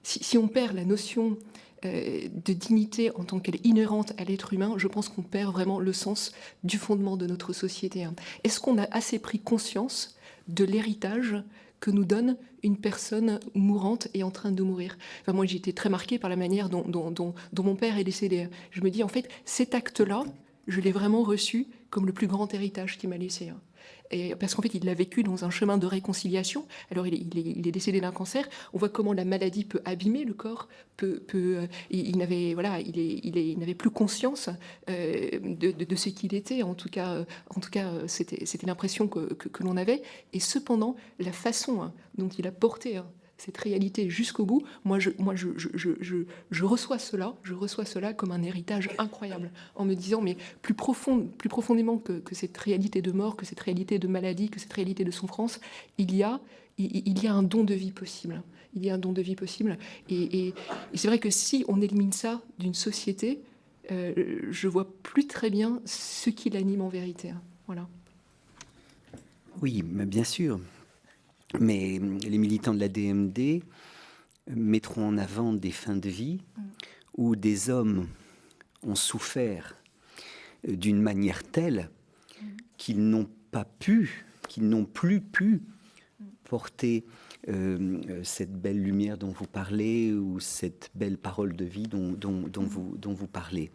si on perd la notion de dignité en tant qu'elle est inhérente à l'être humain, je pense qu'on perd vraiment le sens du fondement de notre société. Est-ce qu'on a assez pris conscience de l'héritage que nous donne une personne mourante et en train de mourir. Moi, j'ai été très marquée par la manière dont mon père est décédé. Je me dis, en fait, cet acte-là, je l'ai vraiment reçu comme le plus grand héritage qu'il m'a laissé. Et parce qu'en fait, il l'a vécu dans un chemin de réconciliation. Alors, il est décédé d'un cancer. On voit comment la maladie peut abîmer le corps. Il n'avait plus conscience de ce qu'il était. En tout cas, c'était l'impression que l'on avait. Et cependant, la façon dont il a porté cette réalité jusqu'au bout, je reçois cela comme un héritage incroyable, en me disant, mais plus profondément que cette réalité de mort, que cette réalité de maladie, que cette réalité de souffrance, il y a un don de vie possible. Il y a un don de vie possible. Et c'est vrai que si on élimine ça d'une société, je vois plus très bien ce qui l'anime en vérité. Voilà. Oui, mais bien sûr. Mais les militants de la DMD mettront en avant des fins de vie où des hommes ont souffert d'une manière telle qu'ils n'ont plus pu porter cette belle lumière dont vous parlez ou cette belle parole de vie dont vous parlez.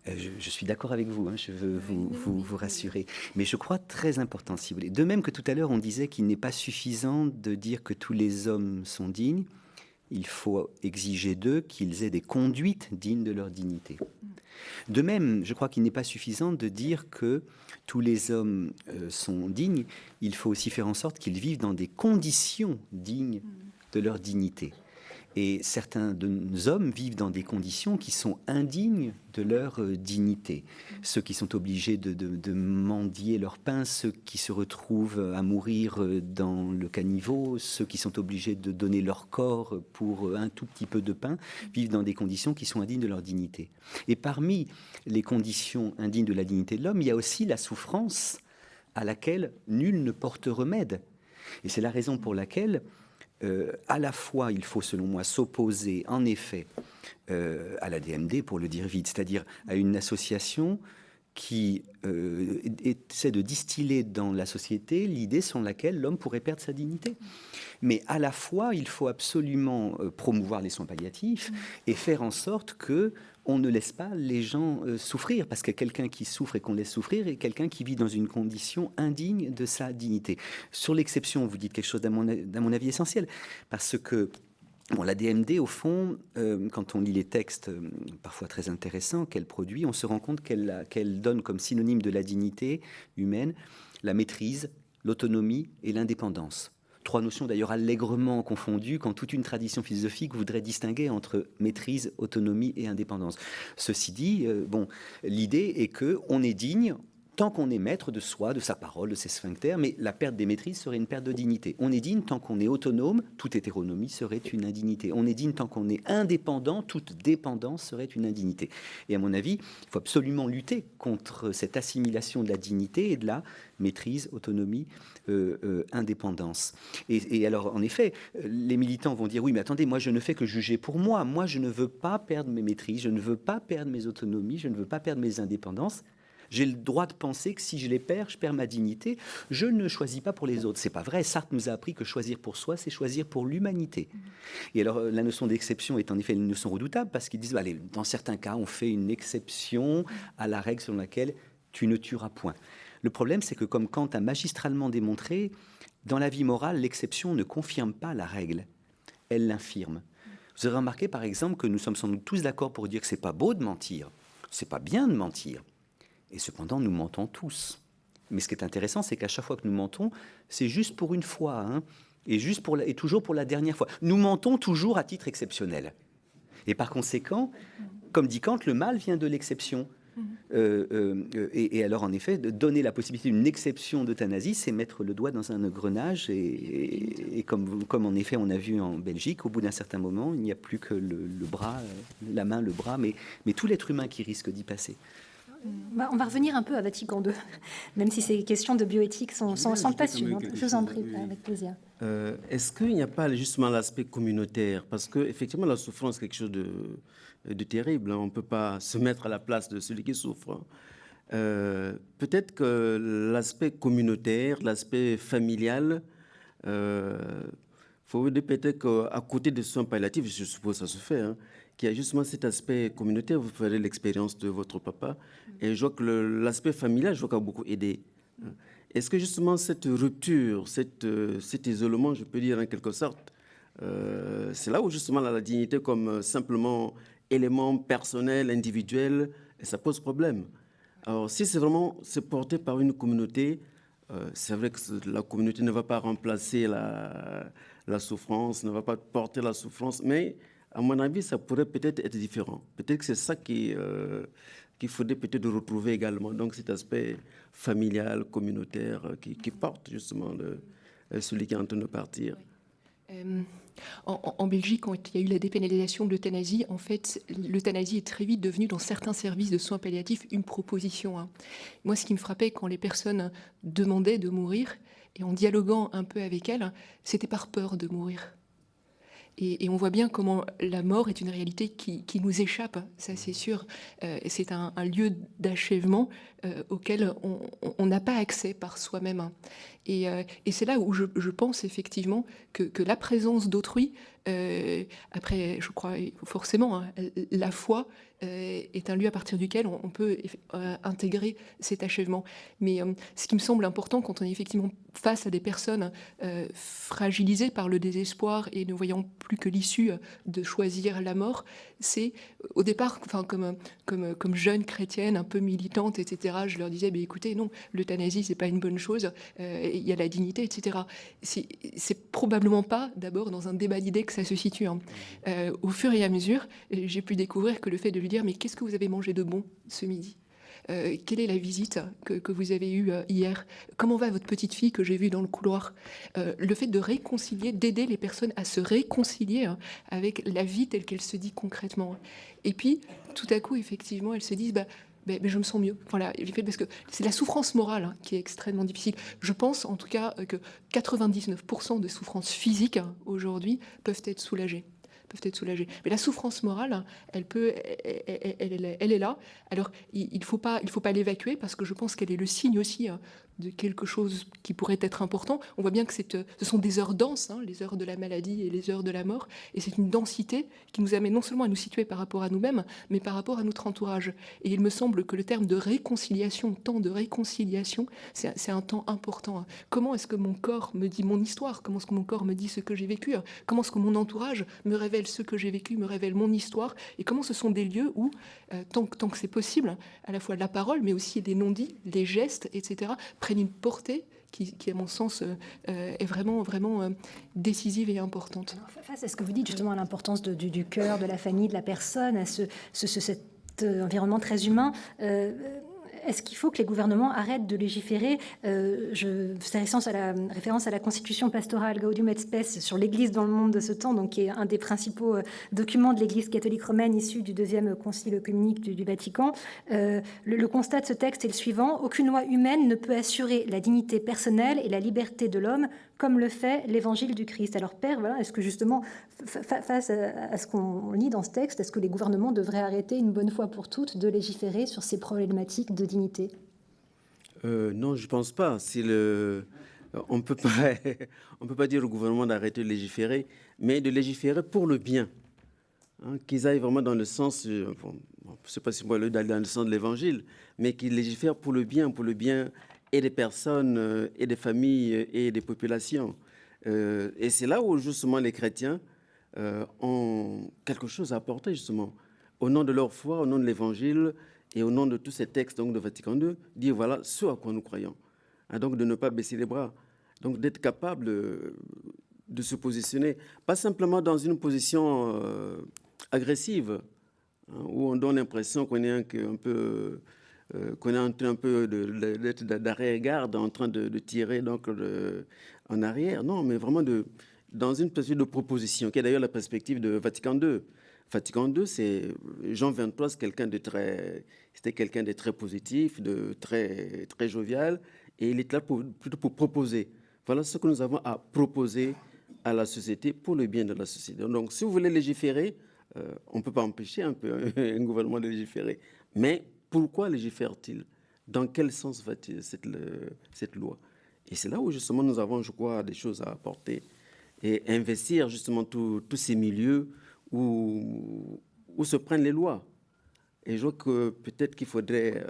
Je suis d'accord avec vous, je veux vous rassurer. Mais je crois très important, si vous voulez. De même que tout à l'heure, on disait qu'il n'est pas suffisant de dire que tous les hommes sont dignes. Il faut exiger d'eux qu'ils aient des conduites dignes de leur dignité. De même, je crois qu'il n'est pas suffisant de dire que tous les hommes sont dignes. Il faut aussi faire en sorte qu'ils vivent dans des conditions dignes de leur dignité. Et certains de nos hommes vivent dans des conditions qui sont indignes de leur dignité. Ceux qui sont obligés de mendier leur pain, ceux qui se retrouvent à mourir dans le caniveau, ceux qui sont obligés de donner leur corps pour un tout petit peu de pain, vivent dans des conditions qui sont indignes de leur dignité. Et parmi les conditions indignes de la dignité de l'homme, il y a aussi la souffrance à laquelle nul ne porte remède. Et c'est la raison pour laquelle à la fois, il faut, selon moi, s'opposer, en effet, à la DMD, pour le dire vite, c'est-à-dire à une association qui essaie de distiller dans la société l'idée selon laquelle l'homme pourrait perdre sa dignité. Mais à la fois, il faut absolument promouvoir les soins palliatifs et faire en sorte que on ne laisse pas les gens souffrir, parce que quelqu'un qui souffre et qu'on laisse souffrir est quelqu'un qui vit dans une condition indigne de sa dignité. Sur l'exception, vous dites quelque chose d'un mon avis essentiel, parce que la DMD, au fond, quand on lit les textes parfois très intéressants qu'elle produit, on se rend compte qu'elle donne comme synonyme de la dignité humaine la maîtrise, l'autonomie et l'indépendance. Trois notions d'ailleurs allègrement confondues quand toute une tradition philosophique voudrait distinguer entre maîtrise, autonomie et indépendance. Ceci dit, l'idée est qu'on est digne tant qu'on est maître de soi, de sa parole, de ses sphincters, mais la perte des maîtrises serait une perte de dignité. On est digne tant qu'on est autonome, toute hétéronomie serait une indignité. On est digne tant qu'on est indépendant, toute dépendance serait une indignité. Et à mon avis, il faut absolument lutter contre cette assimilation de la dignité et de la maîtrise, autonomie, indépendance. Et alors, en effet, les militants vont dire, oui, mais attendez, moi je ne fais que juger pour moi. Moi, je ne veux pas perdre mes maîtrises, je ne veux pas perdre mes autonomies, je ne veux pas perdre mes indépendances. J'ai le droit de penser que si je les perds, je perds ma dignité. Je ne choisis pas pour les autres. C'est pas vrai. Sartre nous a appris que choisir pour soi, c'est choisir pour l'humanité. Et alors, la notion d'exception est en effet une notion redoutable parce qu'ils disent, allez, dans certains cas, on fait une exception à la règle selon laquelle tu ne tueras point. Le problème, c'est que comme Kant a magistralement démontré, dans la vie morale, l'exception ne confirme pas la règle. Elle l'infirme. Vous avez remarqué, par exemple, que nous sommes sans doute tous d'accord pour dire que c'est pas beau de mentir. C'est pas bien de mentir. Et cependant, nous mentons tous. Mais ce qui est intéressant, c'est qu'à chaque fois que nous mentons, c'est juste pour une fois. et toujours pour la dernière fois. Nous mentons toujours à titre exceptionnel. Et par conséquent, comme dit Kant, le mal vient de l'exception. Et alors, en effet, de donner la possibilité d'une exception d'euthanasie, c'est mettre le doigt dans un engrenage. Et comme en effet, on a vu en Belgique, au bout d'un certain moment, il n'y a plus que le bras, la main, le bras, mais tout l'être humain qui risque d'y passer. On va revenir un peu à Vatican II, même si ces questions de bioéthique sont passionnantes. Je vous en prie, avec plaisir. Est-ce qu'il n'y a pas justement l'aspect communautaire? Parce qu'effectivement, la souffrance est quelque chose de terrible. On ne peut pas se mettre à la place de celui qui souffre. Peut-être que l'aspect communautaire, l'aspect familial, faut dire peut-être qu'à côté des soins palliatifs, je suppose que ça se fait, qu'il y a justement cet aspect communautaire. Vous ferez l'expérience de votre papa. Et je vois que l'aspect familial, je vois qu'il a beaucoup aidé. Est-ce que justement cette rupture, cet isolement, je peux dire en quelque sorte, c'est là où justement la dignité comme simplement élément personnel, individuel, et ça pose problème. Alors si c'est porté par une communauté, c'est vrai que la communauté ne va pas remplacer la souffrance, ne va pas porter la souffrance, mais à mon avis, ça pourrait peut-être être différent. Peut-être que c'est ça qu'il faudrait peut-être retrouver également. Donc cet aspect familial, communautaire, qui porte justement celui qui est en train de partir. En Belgique, quand il y a eu la dépénalisation de l'euthanasie, en fait, l'euthanasie est très vite devenue, dans certains services de soins palliatifs, une proposition. Moi, ce qui me frappait quand les personnes demandaient de mourir, et en dialoguant un peu avec elles, c'était par peur de mourir. Et on voit bien comment la mort est une réalité qui nous échappe, ça c'est sûr. C'est un lieu d'achèvement auquel on n'a pas accès par soi-même. Et c'est là où je pense effectivement que la présence d'autrui, après je crois forcément, la foi est un lieu à partir duquel on peut intégrer cet achèvement. Mais ce qui me semble important quand on est effectivement face à des personnes fragilisées par le désespoir et ne voyant plus que l'issue de choisir la mort, c'est au départ, comme jeune chrétienne, un peu militante, etc., je leur disais, écoutez, non, l'euthanasie, c'est pas une bonne chose, il y a la dignité, etc. C'est probablement pas d'abord dans un débat d'idées que ça se situe. Au fur et à mesure, j'ai pu découvrir que le fait de lui dire, mais qu'est-ce que vous avez mangé de bon ce midi ? Quelle est la visite que vous avez eue hier? Comment va votre petite fille que j'ai vue dans le couloir? Le fait de réconcilier, d'aider les personnes à se réconcilier avec la vie telle qu'elle se dit concrètement. Et puis, tout à coup, effectivement, elles se disent... mais je me sens mieux. Voilà, parce que c'est la souffrance morale qui est extrêmement difficile. Je pense en tout cas que 99% des souffrances physiques aujourd'hui peuvent être soulagées. Mais la souffrance morale, elle est là. Alors, il faut pas l'évacuer parce que je pense qu'elle est le signe aussi de quelque chose qui pourrait être important. On voit bien que ce sont des heures denses, les heures de la maladie et les heures de la mort, et c'est une densité qui nous amène non seulement à nous situer par rapport à nous-mêmes, mais par rapport à notre entourage. Et il me semble que le terme de réconciliation, temps de réconciliation, c'est un temps important. Comment est-ce que mon corps me dit mon histoire? Comment est-ce que mon corps me dit ce que j'ai vécu? Comment est-ce que mon entourage me révèle ce que j'ai vécu, me révèle mon histoire? Et comment ce sont des lieux où, tant que c'est possible, à la fois la parole, mais aussi les non-dits, les gestes, etc., prennent une portée qui à mon sens, est vraiment, vraiment décisive et importante. Face à ce que vous dites justement à l'importance du cœur, de la famille, de la personne, à cet environnement très humain, est-ce qu'il faut que les gouvernements arrêtent de légiférer? Je fais référence à la Constitution pastorale Gaudium et Spes sur l'Église dans le monde de ce temps, donc qui est un des principaux documents de l'Église catholique romaine issu du deuxième concile œcuménique du Vatican. Le constat de ce texte est le suivant: aucune loi humaine ne peut assurer la dignité personnelle et la liberté de l'homme comme le fait l'Évangile du Christ. Alors Père, voilà, est-ce que justement, face à ce qu'on lit dans ce texte, est-ce que les gouvernements devraient arrêter une bonne fois pour toutes de légiférer sur ces problématiques de dignité? Non, je ne pense pas. On ne peut pas dire au gouvernement d'arrêter de légiférer, mais de légiférer pour le bien. Qu'ils aillent vraiment dans le sens, je ne sais pas si moi d'aller dans le sens de l'Évangile, mais qu'ils légifèrent pour le bien et des personnes, et des familles, et des populations. Et c'est là où, justement, les chrétiens ont quelque chose à apporter, justement, au nom de leur foi, au nom de l'Évangile, et au nom de tous ces textes donc, de Vatican II, dire voilà ce à quoi nous croyons. Donc de ne pas baisser les bras. Donc d'être capable de se positionner, pas simplement dans une position agressive, hein, où on donne l'impression qu'on est qu'on est en train un peu d'être d'arrière-garde, en train de tirer donc en arrière. Non, mais vraiment dans une perspective de proposition, qui est d'ailleurs la perspective de Vatican II. Vatican II, c'est Jean XXIII, c'était quelqu'un de très positif, de très, très jovial, et il est là plutôt pour proposer. Voilà ce que nous avons à proposer à la société pour le bien de la société. Donc, si vous voulez légiférer, on ne peut pas empêcher un un gouvernement de légiférer. Mais pourquoi légifère-t-il? Dans quel sens va-t-il cette loi? Et c'est là où justement nous avons, je crois, des choses à apporter et investir justement tous ces milieux où se prennent les lois. Et je vois que peut-être qu'il faudrait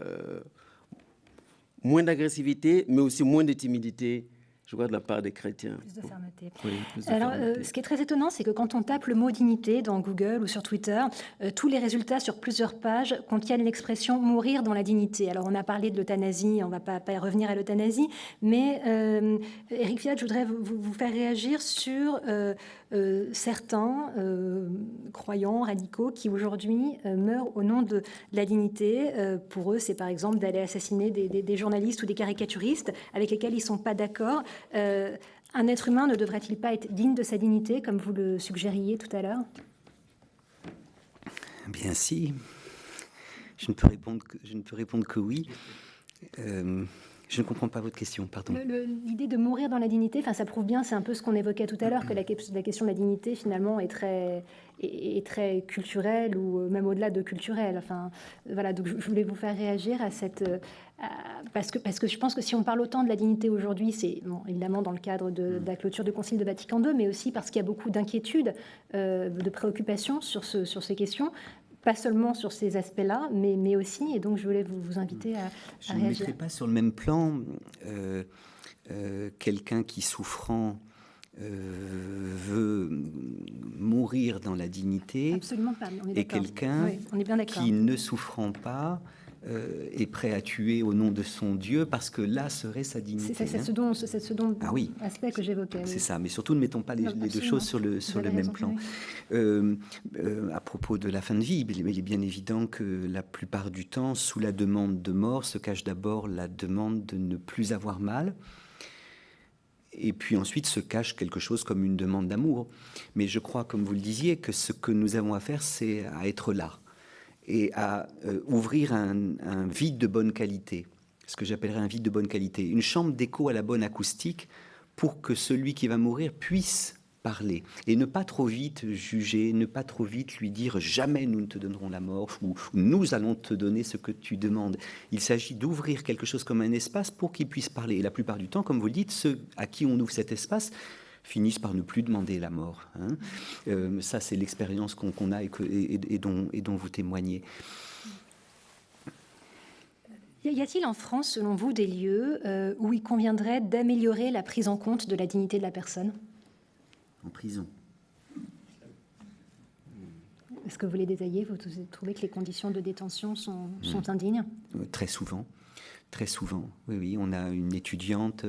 moins d'agressivité, mais aussi moins de timidité, je vois, de la part des chrétiens. Plus de fermeté. Oui, plus de Alors, fermeté. ce qui est très étonnant, c'est que quand on tape le mot dignité dans Google ou sur Twitter, tous les résultats sur plusieurs pages contiennent l'expression mourir dans la dignité. Alors, on a parlé de l'euthanasie, on ne va pas revenir à l'euthanasie, mais Éric Fiat, je voudrais vous faire réagir sur certains croyants radicaux qui aujourd'hui meurent au nom de la dignité. Pour eux, c'est par exemple d'aller assassiner des journalistes ou des caricaturistes avec lesquels ils ne sont pas d'accord. Un être humain ne devrait-il pas être digne de sa dignité, comme vous le suggériez tout à l'heure? Bien si. Je ne peux répondre que oui. Je ne comprends pas votre question, pardon. L'idée de mourir dans la dignité, ça prouve bien, c'est un peu ce qu'on évoquait tout à l'heure, que la question de la dignité, finalement, est très culturelle, ou même au-delà de culturelle. Enfin, voilà, donc je voulais vous faire réagir à cette... parce que je pense que si on parle autant de la dignité aujourd'hui, c'est bon, évidemment dans le cadre de la clôture du Concile de Vatican II, mais aussi parce qu'il y a beaucoup d'inquiétudes, de préoccupations sur ces questions. Pas seulement sur ces aspects-là, mais aussi, et donc je voulais vous inviter à Je réagir. ne mettrai pas sur le même plan quelqu'un qui, souffrant, veut mourir dans la dignité. Absolument pas, mais on est et d'accord. quelqu'un Oui, on est bien d'accord. qui, ne souffrant pas, est prêt à tuer au nom de son Dieu, parce que là serait sa dignité. C'est ce dont Ah oui. aspect que j'évoquais. C'est Oui. ça, mais surtout ne mettons pas les deux choses sur le même raison, plan. oui. À propos de la fin de vie, il est bien évident que la plupart du temps, sous la demande de mort, se cache d'abord la demande de ne plus avoir mal, et puis ensuite se cache quelque chose comme une demande d'amour. Mais je crois, comme vous le disiez, que ce que nous avons à faire, c'est à être là, et à ouvrir un vide de bonne qualité, ce que j'appellerais un vide de bonne qualité, une chambre d'écho à la bonne acoustique, pour que celui qui va mourir puisse parler, et ne pas trop vite juger, ne pas trop vite lui dire « jamais nous ne te donnerons la mort » ou « nous allons te donner ce que tu demandes ». Il s'agit d'ouvrir quelque chose comme un espace pour qu'il puisse parler. Et la plupart du temps, comme vous le dites, ceux à qui on ouvre cet espace finissent par ne plus demander la mort. Ça, c'est l'expérience qu'on a et dont vous témoignez. Y a-t-il en France, selon vous, des lieux où il conviendrait d'améliorer la prise en compte de la dignité de la personne? En prison. Est-ce que vous les détaillez? Vous trouvez que les conditions de détention sont indignes? Très souvent. Très souvent, oui. On a une étudiante,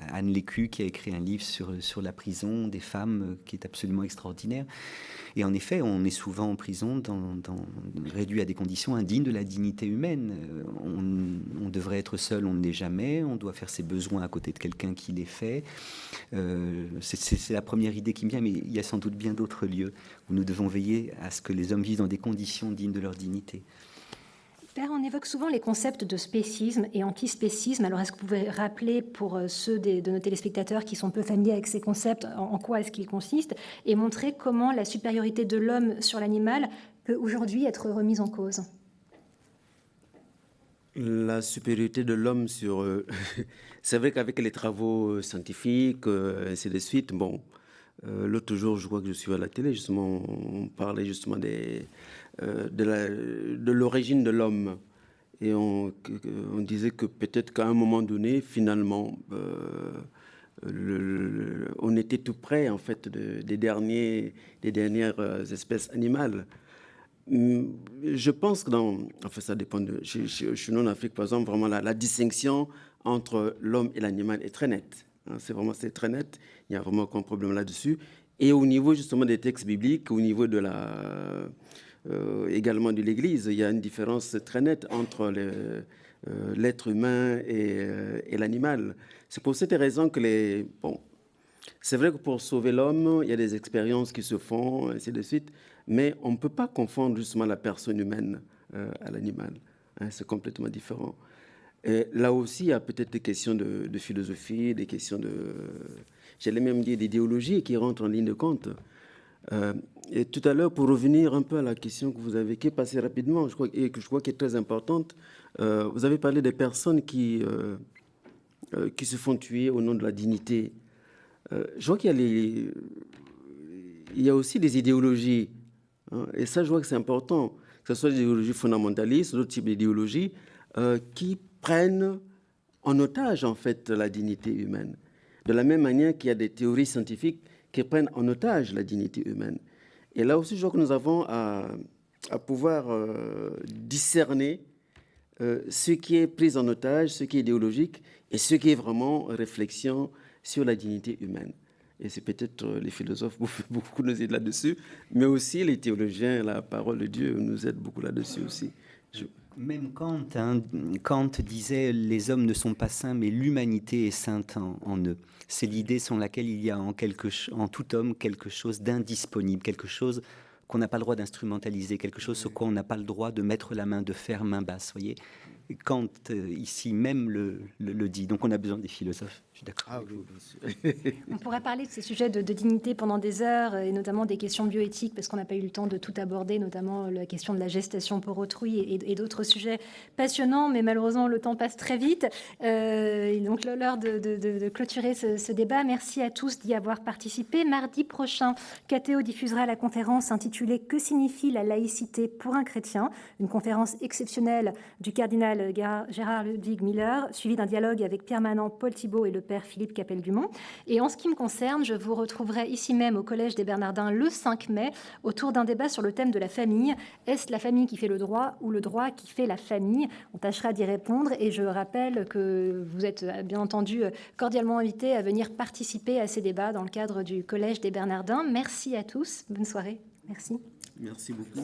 Anne Lécu, qui a écrit un livre sur la prison des femmes, qui est absolument extraordinaire. Et en effet, on est souvent en prison, réduit à des conditions indignes de la dignité humaine. On devrait être seul, on ne l'est jamais. On doit faire ses besoins à côté de quelqu'un qui les fait. C'est la première idée qui me vient, mais il y a sans doute bien d'autres lieux où nous devons veiller à ce que les hommes vivent dans des conditions dignes de leur dignité. Père, on évoque souvent les concepts de spécisme et antispécisme. Alors, est-ce que vous pouvez rappeler pour ceux de nos téléspectateurs qui sont peu familiers avec ces concepts, en quoi est-ce qu'ils consistent, et montrer comment la supériorité de l'homme sur l'animal peut aujourd'hui être remise en cause? La supériorité de l'homme sur... c'est vrai qu'avec les travaux scientifiques, ainsi de suite, bon, l'autre jour, je crois que je suis à la télé, justement, on parlait justement de l'origine de l'homme. Et on disait que peut-être qu'à un moment donné, finalement, on était tout près, en fait, des dernières espèces animales. Je pense que enfin, ça dépend chez nous en Afrique, par exemple, vraiment la distinction entre l'homme et l'animal est très nette. C'est très net. Il n'y a vraiment aucun problème là-dessus. Et au niveau justement des textes bibliques, au niveau de également de l'Église, il y a une différence très nette entre l'être humain et l'animal. C'est pour cette raison que c'est vrai que pour sauver l'homme, il y a des expériences qui se font, ainsi de suite, mais on ne peut pas confondre justement la personne humaine à l'animal. C'est complètement différent. Et là aussi, il y a peut-être des questions de philosophie, des questions j'allais même dire d'idéologie qui rentrent en ligne de compte. Et tout à l'heure, pour revenir un peu à la question que vous avez, qui est passée rapidement, et que je crois qui est très importante, vous avez parlé des personnes qui se font tuer au nom de la dignité. Je vois qu'il y a aussi des idéologies, et ça, je vois que c'est important, que ce soit des idéologies fondamentalistes, d'autres types d'idéologies, qui prennent en otage, en fait, la dignité humaine. De la même manière qu'il y a des théories scientifiques qui prennent en otage la dignité humaine. Et là aussi, je crois que nous avons à pouvoir discerner ce qui est pris en otage, ce qui est idéologique, et ce qui est vraiment réflexion sur la dignité humaine. Et c'est peut-être les philosophes beaucoup nous aident là-dessus, mais aussi les théologiens, la parole de Dieu nous aide beaucoup là-dessus aussi. Même Kant disait « les hommes ne sont pas saints, mais l'humanité est sainte en eux ». C'est l'idée selon laquelle il y a en tout homme quelque chose d'indisponible, quelque chose qu'on n'a pas le droit d'instrumentaliser, quelque chose sur quoi on n'a pas le droit de mettre la main, de faire main basse. Voyez, Kant, ici même, le dit. Donc on a besoin des philosophes, je suis d'accord. On pourrait parler de ces sujets de dignité pendant des heures, et notamment des questions bioéthiques, parce qu'on n'a pas eu le temps de tout aborder, notamment la question de la gestation pour autrui et d'autres sujets passionnants, mais malheureusement le temps passe très vite. Donc l'heure de clôturer ce débat. Merci à tous d'y avoir participé. Mardi prochain, KTO diffusera la conférence intitulée « Que signifie la laïcité pour un chrétien ?» Une conférence exceptionnelle du cardinal Gérard Ludwig Miller, suivi d'un dialogue avec Pierre Manant, Paul Thibault et le père Philippe Capelle-Dumont. Et en ce qui me concerne, je vous retrouverai ici même au Collège des Bernardins le 5 mai autour d'un débat sur le thème de la famille. Est-ce la famille qui fait le droit ou le droit qui fait la famille? On tâchera d'y répondre et je rappelle que vous êtes bien entendu cordialement invités à venir participer à ces débats dans le cadre du Collège des Bernardins. Merci à tous. Bonne soirée. Merci. Merci beaucoup.